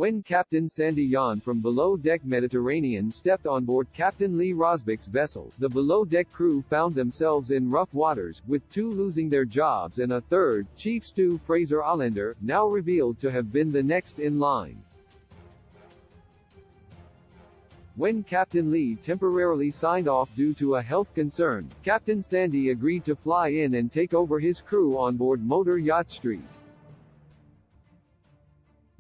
When Captain Sandy Yan from Below Deck Mediterranean stepped on board Captain Lee Rosbeck's vessel, the below deck crew found themselves in rough waters, with two losing their jobs and a third, Chief Stew Fraser Allender, now revealed to have been the next in line. When Captain Lee temporarily signed off due to a health concern, Captain Sandy agreed to fly in and take over his crew on board Motor Yacht Street.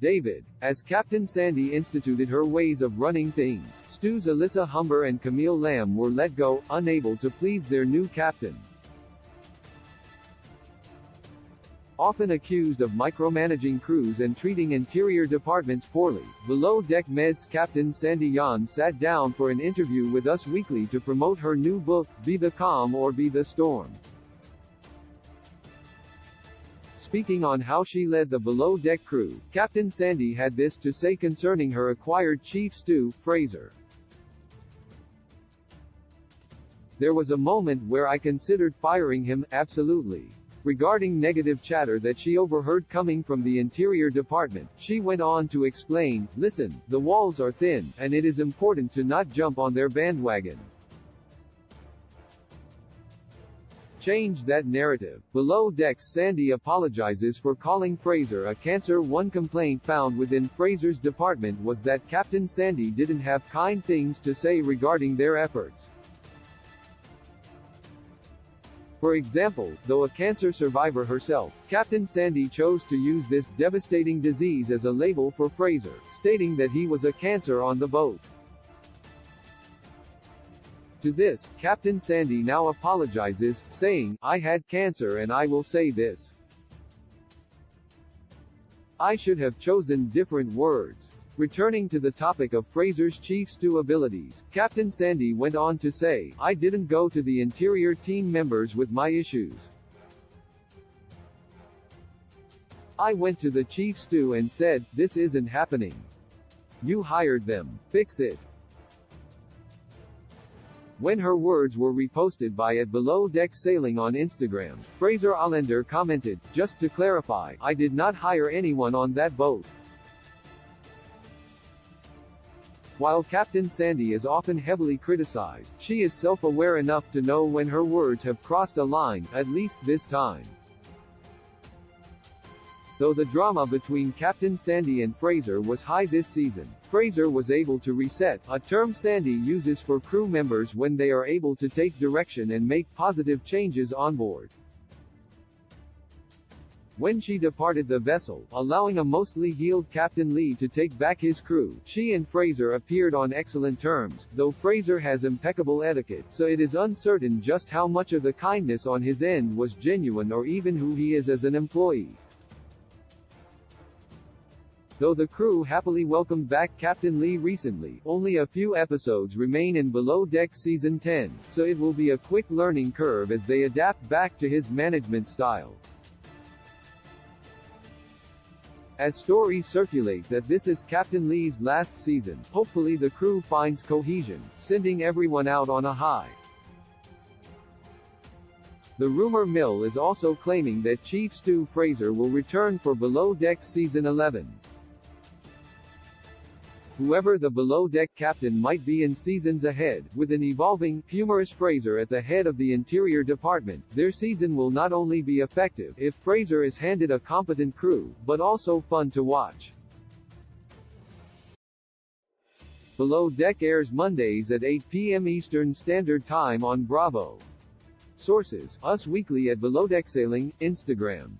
David. As Captain Sandy instituted her ways of running things, Stew's Alyssa Humber and Camille Lamb were let go, unable to please their new captain. Often accused of micromanaging crews and treating interior departments poorly, Below Deck Med's Captain Sandy Yan sat down for an interview with Us Weekly to promote her new book, Be the Calm or Be the Storm. Speaking on how she led the below deck crew, Captain Sandy had this to say concerning her acquired Chief Stew, Fraser. There was a moment where I considered firing him, absolutely. Regarding negative chatter that she overheard coming from the Interior Department, she went on to explain, listen, the walls are thin, and it is important to not jump on their bandwagon. Change that narrative. Below Decks Sandy apologizes for calling Fraser a cancer. One complaint found within Fraser's department was that Captain Sandy didn't have kind things to say regarding their efforts. For example, though a cancer survivor herself, Captain Sandy chose to use this devastating disease as a label for Fraser, stating that he was a cancer on the boat. To this, Captain Sandy now apologizes, saying, I had cancer and I will say this. I should have chosen different words. Returning to the topic of Fraser's Chief Stew abilities, Captain Sandy went on to say, I didn't go to the interior team members with my issues. I went to the Chief Stew and said, this isn't happening. You hired them. Fix it. When her words were reposted by @Below Deck Sailing on Instagram, Fraser Allender commented, just to clarify, I did not hire anyone on that boat. While Captain Sandy is often heavily criticized, she is self-aware enough to know when her words have crossed a line, at least this time. Though the drama between Captain Sandy and Fraser was high this season, Fraser was able to reset, a term Sandy uses for crew members when they are able to take direction and make positive changes on board. When she departed the vessel, allowing a mostly healed Captain Lee to take back his crew, she and Fraser appeared on excellent terms, though Fraser has impeccable etiquette, so it is uncertain just how much of the kindness on his end was genuine or even who he is as an employee. Though the crew happily welcomed back Captain Lee recently, only a few episodes remain in Below Deck Season 10, so it will be a quick learning curve as they adapt back to his management style. As stories circulate that this is Captain Lee's last season, hopefully the crew finds cohesion, sending everyone out on a high. The rumor mill is also claiming that Chief Stew Fraser will return for Below Deck Season 11. Whoever the below deck captain might be in seasons ahead, with an evolving, humorous Fraser at the head of the interior department, their season will not only be effective if Fraser is handed a competent crew, but also fun to watch. Below Deck airs Mondays at 8 p.m. Eastern Standard Time on Bravo. Sources: Us Weekly @Below Deck Sailing, Instagram.